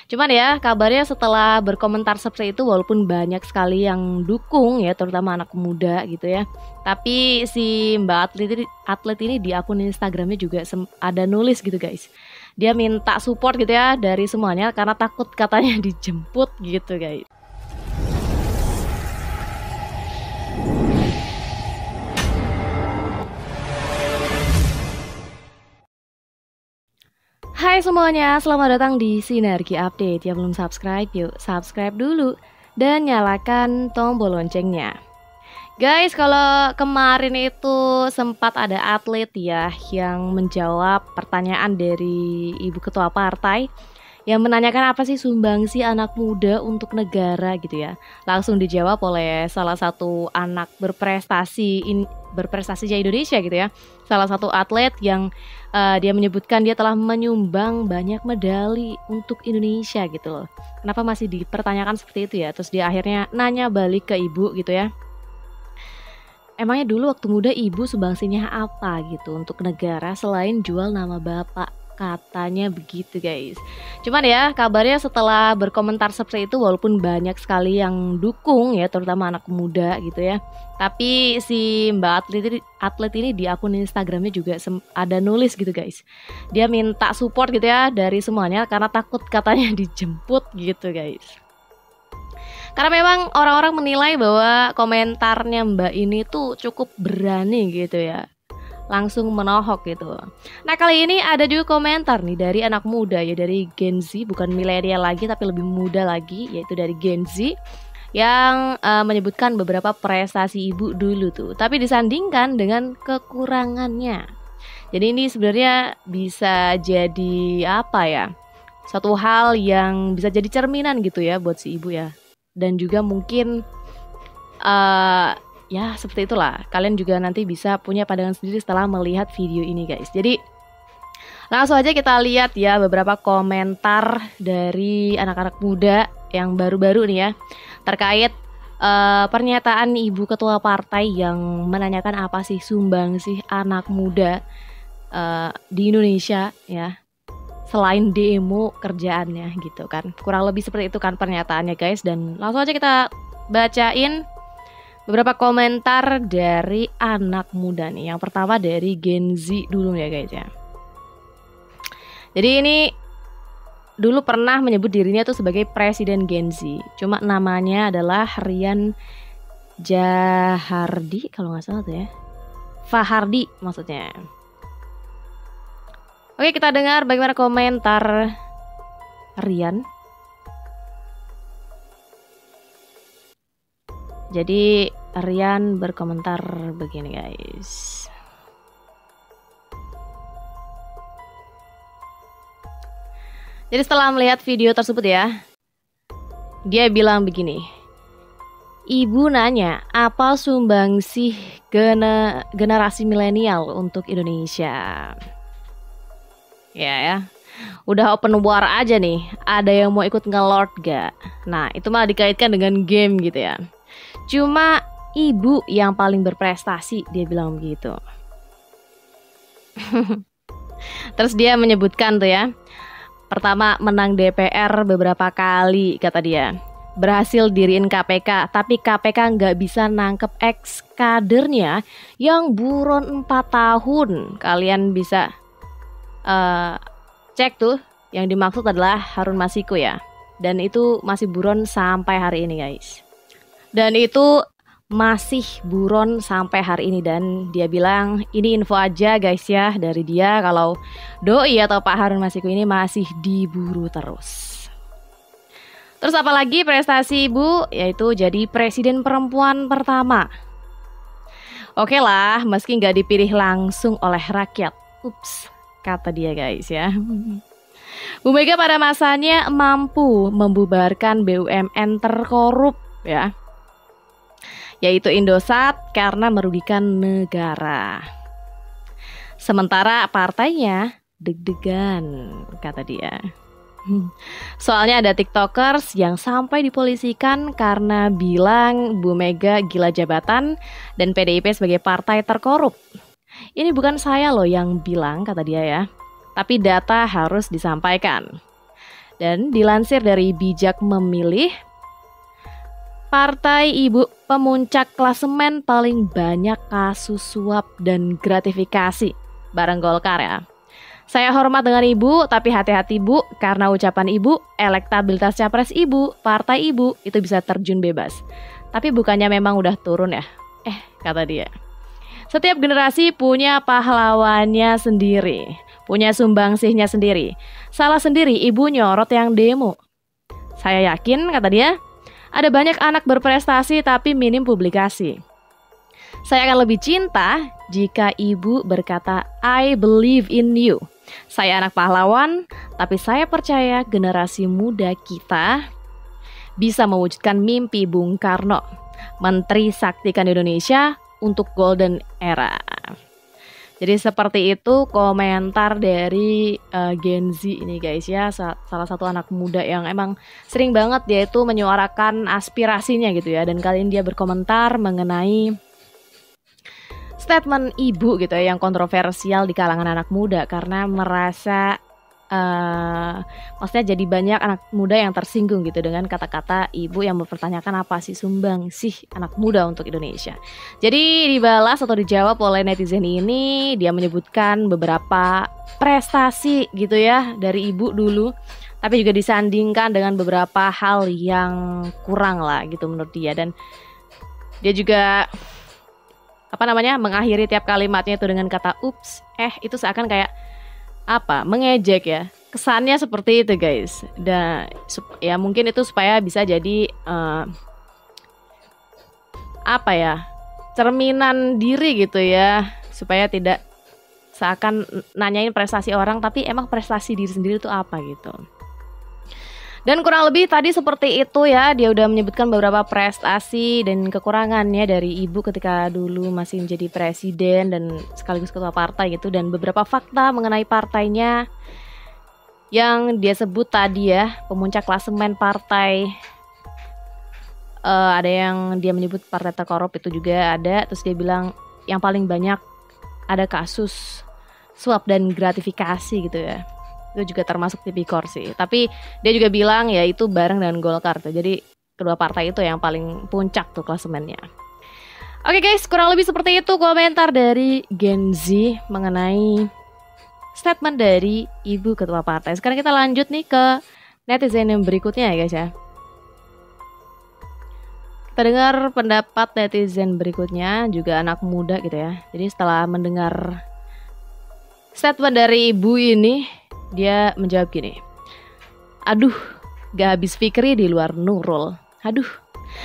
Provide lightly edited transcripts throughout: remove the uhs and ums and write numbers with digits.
Cuman ya, kabarnya setelah berkomentar seperti itu, walaupun banyak sekali yang dukung ya, terutama anak muda gitu ya. Tapi si Mbak atlet ini di akun Instagramnya juga ada nulis gitu guys. Dia minta support gitu ya dari semuanya karena takut katanya dijemput gitu guys. Hai semuanya, selamat datang di Sinergi Update. Yang belum subscribe, yuk subscribe dulu dan nyalakan tombol loncengnya. Guys, kalau kemarin itu sempat ada atlet ya yang menjawab pertanyaan dari Ibu Ketua Partai yang menanyakan apa sih sumbangsi anak muda untuk negara gitu ya. Langsung dijawab oleh salah satu anak berprestasinya Indonesia gitu ya. Salah satu atlet yang dia menyebutkan dia telah menyumbang banyak medali untuk Indonesia gitu loh. Kenapa masih dipertanyakan seperti itu ya? Terus dia akhirnya nanya balik ke ibu gitu ya. Emangnya dulu waktu muda ibu sumbangsinya apa gitu untuk negara selain jual nama bapak? Katanya begitu guys. Cuman ya, kabarnya setelah berkomentar seperti itu, walaupun banyak sekali yang dukung ya, terutama anak muda gitu ya. Tapi si Mbak atlet ini di akun Instagramnya juga ada nulis gitu guys. Dia minta support gitu ya dari semuanya karena takut katanya dijemput gitu guys. Karena memang orang-orang menilai bahwa komentarnya Mbak ini tuh cukup berani gitu ya, langsung menohok gitu. Nah kali ini ada juga komentar nih dari anak muda ya, dari Gen Z, bukan milenial lagi tapi lebih muda lagi, yaitu dari Gen Z yang menyebutkan beberapa prestasi ibu dulu tuh, tapi disandingkan dengan kekurangannya. Jadi ini sebenarnya bisa jadi apa ya, satu hal yang bisa jadi cerminan gitu ya buat si ibu ya. Dan juga mungkin ya seperti itulah. Kalian juga nanti bisa punya pandangan sendiri setelah melihat video ini guys. Jadi langsung aja kita lihat ya beberapa komentar dari anak-anak muda yang baru-baru nih ya, terkait pernyataan Ibu Ketua Partai yang menanyakan apa sih sumbangsih anak muda di Indonesia ya, selain demo kerjaannya gitu kan. Kurang lebih seperti itu kan pernyataannya guys. Dan langsung aja kita bacain beberapa komentar dari anak muda nih. Yang pertama dari Gen Z dulu ya guys ya. Jadi ini dulu pernah menyebut dirinya tuh sebagai presiden Gen Z. Cuma namanya adalah Rian Jahardi kalau nggak salah tuh ya. Fahardi maksudnya. Oke, kita dengar bagaimana komentar Rian. Jadi Rian berkomentar begini guys. Jadi setelah melihat video tersebut ya, dia bilang begini. Ibu nanya, apa sumbangsih generasi milenial untuk Indonesia? Ya, udah open war aja nih. Ada yang mau ikut ngelord gak? Nah, itu malah dikaitkan dengan game gitu ya. Cuma ibu yang paling berprestasi, dia bilang begitu. Terus dia menyebutkan tuh ya, pertama menang DPR beberapa kali kata dia. Berhasil diriin KPK, tapi KPK nggak bisa nangkep ex kadernya yang buron 4 tahun. Kalian bisa cek tuh, yang dimaksud adalah Harun Masiku ya. Dan itu masih buron sampai hari ini guys. Dan itu masih buron sampai hari ini. Dan dia bilang ini info aja guys ya dari dia, kalau doi atau Pak Harun Masiku ini masih diburu terus. Terus apalagi prestasi ibu, yaitu jadi presiden perempuan pertama. Oke lah, meski nggak dipilih langsung oleh rakyat. Ups, kata dia guys ya. Bu Mega pada masanya mampu membubarkan BUMN terkorup ya, yaitu Indosat, karena merugikan negara. Sementara partainya deg-degan, kata dia. Soalnya ada tiktokers yang sampai dipolisikan karena bilang Bu Mega gila jabatan dan PDIP sebagai partai terkorup. Ini bukan saya loh yang bilang, kata dia ya, tapi data harus disampaikan. Dan dilansir dari Bijak Memilih, partai ibu pemuncak klasemen paling banyak kasus suap dan gratifikasi bareng Golkar ya. Saya hormat dengan ibu, tapi hati-hati bu, karena ucapan ibu, elektabilitas capres ibu, partai ibu, itu bisa terjun bebas. Tapi bukannya memang udah turun ya? Kata dia. Setiap generasi punya pahlawannya sendiri, punya sumbangsihnya sendiri. Salah sendiri ibu nyorot yang demo. Saya yakin, kata dia, ada banyak anak berprestasi tapi minim publikasi. Saya akan lebih cinta jika ibu berkata, I believe in you. Saya anak pahlawan, tapi saya percaya generasi muda kita bisa mewujudkan mimpi Bung Karno, Menteri Saktikan Indonesia untuk Golden Era. Jadi seperti itu komentar dari Gen Z ini guys ya, salah satu anak muda yang emang sering banget dia itu menyuarakan aspirasinya gitu ya. Dan kali ini dia berkomentar mengenai statement ibu gitu ya, yang kontroversial di kalangan anak muda karena merasa maksudnya jadi banyak anak muda yang tersinggung gitu dengan kata-kata ibu yang mempertanyakan apa sih sumbang sih anak muda untuk Indonesia. Jadi dibalas atau dijawab oleh netizen ini, dia menyebutkan beberapa prestasi gitu ya dari ibu dulu, tapi juga disandingkan dengan beberapa hal yang kurang lah gitu menurut dia. Dan dia juga mengakhiri tiap kalimatnya itu dengan kata ups, itu seakan kayak mengejek ya. Kesannya seperti itu guys. Dan ya mungkin itu supaya bisa jadi cerminan diri gitu ya, supaya tidak seakan nanyain prestasi orang tapi emang prestasi diri sendiri itu apa gitu. Dan kurang lebih tadi seperti itu ya, dia udah menyebutkan beberapa prestasi dan kekurangannya dari ibu ketika dulu masih menjadi presiden dan sekaligus ketua partai gitu, dan beberapa fakta mengenai partainya yang dia sebut tadi ya, pemuncak klasemen partai. Ada yang dia menyebut partai terkorup itu juga ada, terus dia bilang yang paling banyak ada kasus suap dan gratifikasi gitu ya. Itu juga termasuk tipikor sih. Tapi dia juga bilang ya itu bareng dengan Golkar tuh. Jadi kedua partai itu yang paling puncak tuh klasemennya. Oke guys, kurang lebih seperti itu komentar dari Gen Z mengenai statement dari ibu ketua partai. Sekarang kita lanjut nih ke netizen yang berikutnya ya guys ya. Kita dengar pendapat netizen berikutnya, juga anak muda gitu ya. Jadi setelah mendengar statement dari ibu ini, dia menjawab gini, aduh gak habis pikir di luar Nurul. Aduh,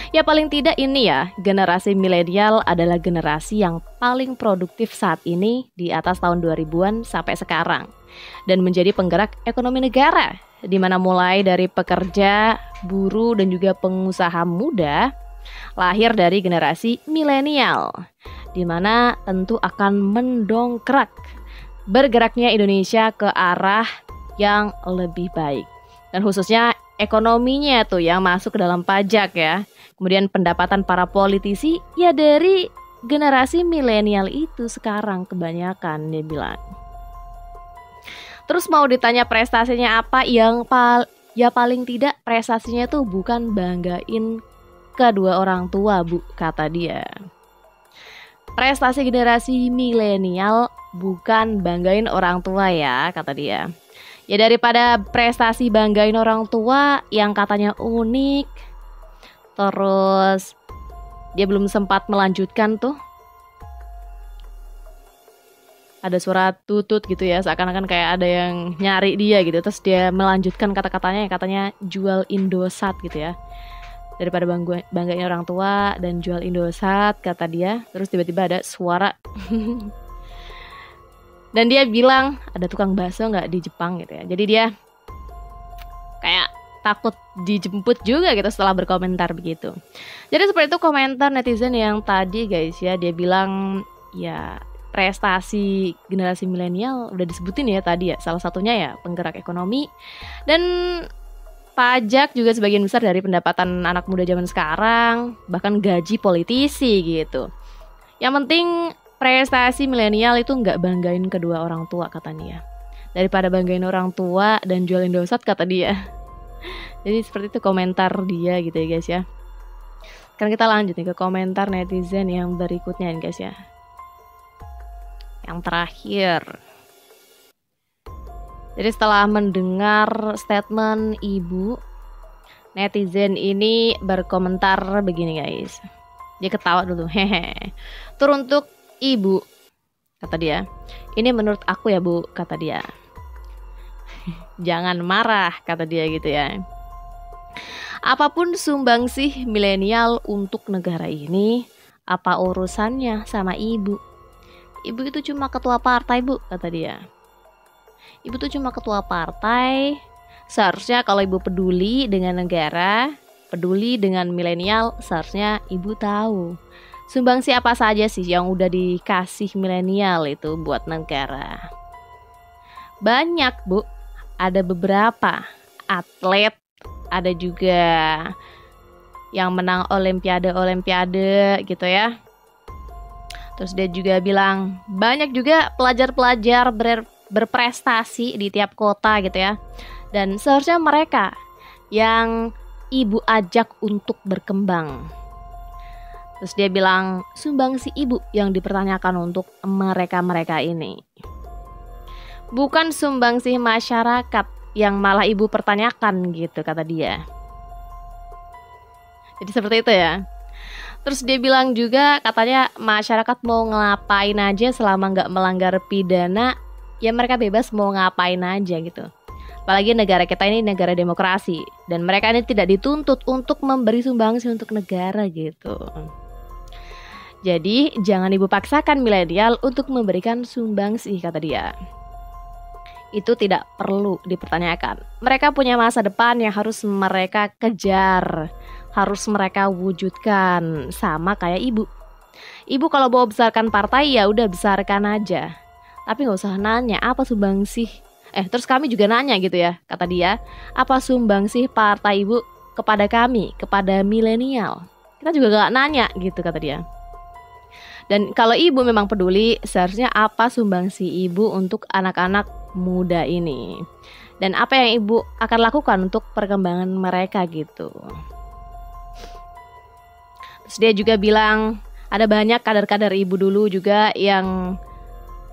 ya paling tidak ini ya, generasi milenial adalah generasi yang paling produktif saat ini di atas tahun 2000-an sampai sekarang, dan menjadi penggerak ekonomi negara, di mana mulai dari pekerja, buruh, dan juga pengusaha muda lahir dari generasi milenial, di mana tentu akan mendongkrak bergeraknya Indonesia ke arah yang lebih baik. Dan khususnya ekonominya tuh yang masuk ke dalam pajak ya. Kemudian pendapatan para politisi ya dari generasi milenial itu sekarang kebanyakan, dia bilang. Terus mau ditanya prestasinya apa, yang paling tidak prestasinya tuh bukan banggain kedua orang tua bu, kata dia. Prestasi generasi milenial bukan banggain orang tua ya, kata dia. Ya daripada prestasi banggain orang tua yang katanya unik, terus dia belum sempat melanjutkan tuh. Ada suara tutut gitu ya, seakan-akan kayak ada yang nyari dia gitu. Terus dia melanjutkan kata-katanya yang katanya jual Indosat gitu ya. Daripada banggain orang tua dan jual Indosat, kata dia. Terus tiba-tiba ada suara dan dia bilang ada tukang bakso nggak di Jepang gitu ya. Jadi dia kayak takut dijemput juga gitu setelah berkomentar begitu. Jadi seperti itu komentar netizen yang tadi guys ya. Dia bilang ya prestasi generasi milenial udah disebutin ya tadi ya. Salah satunya ya penggerak ekonomi, dan pajak juga sebagian besar dari pendapatan anak muda zaman sekarang, bahkan gaji politisi gitu. Yang penting prestasi milenial itu nggak banggain kedua orang tua, katanya. Daripada banggain orang tua dan jual Indosat, kata dia. Jadi seperti itu komentar dia gitu ya guys ya. Sekarang kita lanjut nih ke komentar netizen yang berikutnya nih guys ya. Yang terakhir. Jadi setelah mendengar statement ibu, netizen ini berkomentar begini guys. Dia ketawa dulu, hehe. Teruntuk ibu, kata dia. Ini menurut aku ya bu, kata dia. Jangan marah, kata dia gitu ya. Apapun sumbangsih milenial untuk negara ini, apa urusannya sama ibu? Ibu itu cuma ketua partai bu, kata dia. Ibu tuh cuma ketua partai. Seharusnya kalau ibu peduli dengan negara, peduli dengan milenial, seharusnya ibu tahu sumbangsi apa saja sih yang udah dikasih milenial itu buat negara. Banyak bu, ada beberapa atlet, ada juga yang menang olimpiade gitu ya. Terus dia juga bilang banyak juga pelajar-pelajar berprestasi di tiap kota gitu ya. Dan seharusnya mereka yang ibu ajak untuk berkembang. Terus dia bilang sumbangsi ibu yang dipertanyakan untuk mereka-mereka ini. Bukan sumbangsi masyarakat yang malah ibu pertanyakan gitu, kata dia. Jadi seperti itu ya. Terus dia bilang juga katanya masyarakat mau ngapain aja selama nggak melanggar pidana, ya mereka bebas mau ngapain aja gitu. Apalagi negara kita ini negara demokrasi dan mereka ini tidak dituntut untuk memberi sumbangsi untuk negara gitu. Jadi jangan ibu paksakan milenial untuk memberikan sumbangsi, kata dia. Itu tidak perlu dipertanyakan. Mereka punya masa depan yang harus mereka kejar, harus mereka wujudkan, sama kayak ibu. Ibu kalau mau besarkan partai ya udah besarkan aja. Tapi nggak usah nanya apa sumbangsi. Terus kami juga nanya gitu ya, kata dia, apa sumbangsi partai ibu kepada kami, kepada milenial? Kita juga gak nanya gitu, kata dia. Dan kalau ibu memang peduli, seharusnya apa sumbangsi ibu untuk anak-anak muda ini? Dan apa yang ibu akan lakukan untuk perkembangan mereka gitu. Terus dia juga bilang, ada banyak kader-kader ibu dulu juga yang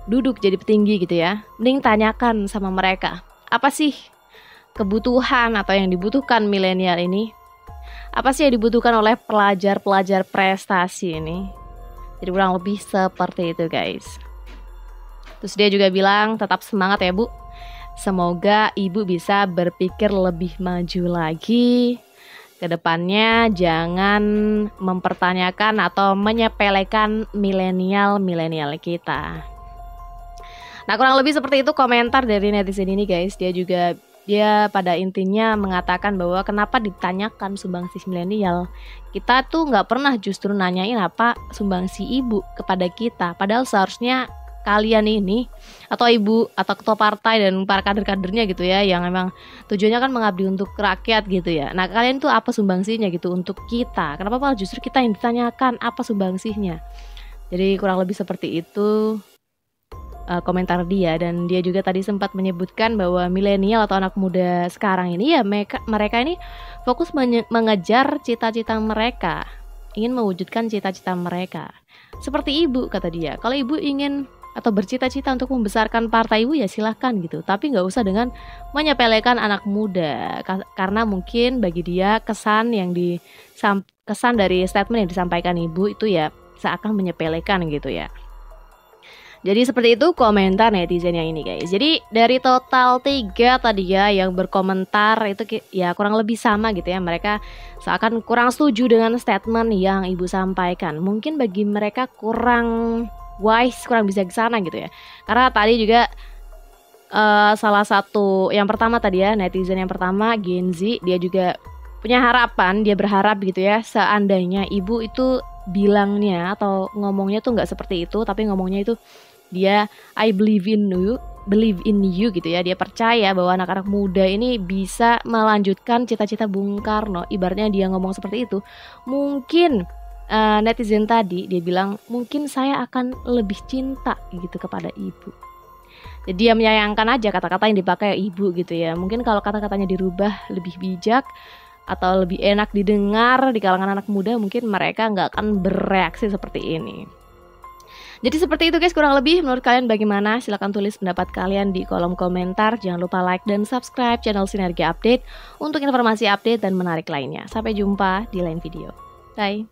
duduk jadi petinggi gitu ya. Mending tanyakan sama mereka, apa sih kebutuhan atau yang dibutuhkan milenial ini? Apa sih yang dibutuhkan oleh pelajar-pelajar prestasi ini? Jadi kurang lebih seperti itu guys. Terus dia juga bilang tetap semangat ya bu. Semoga ibu bisa berpikir lebih maju lagi. Kedepannya jangan mempertanyakan atau menyepelekan milenial kita. Nah kurang lebih seperti itu komentar dari netizen ini guys. Dia pada intinya mengatakan bahwa kenapa ditanyakan sumbangsi milenial. Kita tuh nggak pernah justru nanyain apa sumbangsi ibu kepada kita. Padahal seharusnya kalian ini atau ibu atau ketua partai dan para kader-kadernya gitu ya, yang memang tujuannya kan mengabdi untuk rakyat gitu ya. Nah kalian tuh apa sumbangsinya gitu untuk kita. Kenapa malah justru kita yang ditanyakan apa sumbangsinya. Jadi kurang lebih seperti itu komentar dia. Dan dia juga tadi sempat menyebutkan bahwa milenial atau anak muda sekarang ini ya mereka ini fokus mengejar cita-cita mereka, ingin mewujudkan cita-cita mereka. Seperti ibu, kata dia, kalau ibu ingin atau bercita-cita untuk membesarkan partai ibu ya silahkan gitu, tapi nggak usah dengan menyepelekan anak muda, karena mungkin bagi dia kesan dari statement yang disampaikan ibu itu ya seakan menyepelekan gitu ya. Jadi seperti itu komentar netizen yang ini guys. Jadi dari total 3 tadi ya yang berkomentar itu ya kurang lebih sama gitu ya. Mereka seakan kurang setuju dengan statement yang ibu sampaikan. Mungkin bagi mereka kurang wise, kurang bisa ke sana gitu ya. Karena tadi juga salah satu yang pertama tadi ya, netizen yang pertama Gen Z, dia juga punya harapan, dia berharap gitu ya, seandainya ibu itu bilangnya atau ngomongnya tuh nggak seperti itu, tapi ngomongnya itu dia I believe in you gitu ya. Dia percaya bahwa anak-anak muda ini bisa melanjutkan cita-cita Bung Karno. Ibaratnya dia ngomong seperti itu, mungkin netizen tadi dia bilang mungkin saya akan lebih cinta gitu kepada ibu. dia menyayangkan aja kata-kata yang dipakai ibu gitu ya. Mungkin kalau kata-katanya dirubah lebih bijak atau lebih enak didengar di kalangan anak muda, mungkin mereka nggak akan bereaksi seperti ini. Jadi seperti itu guys, kurang lebih. Menurut kalian bagaimana? Silahkan tulis pendapat kalian di kolom komentar. Jangan lupa like dan subscribe channel Sinergi Update untuk informasi update dan menarik lainnya. Sampai jumpa di lain video. Bye.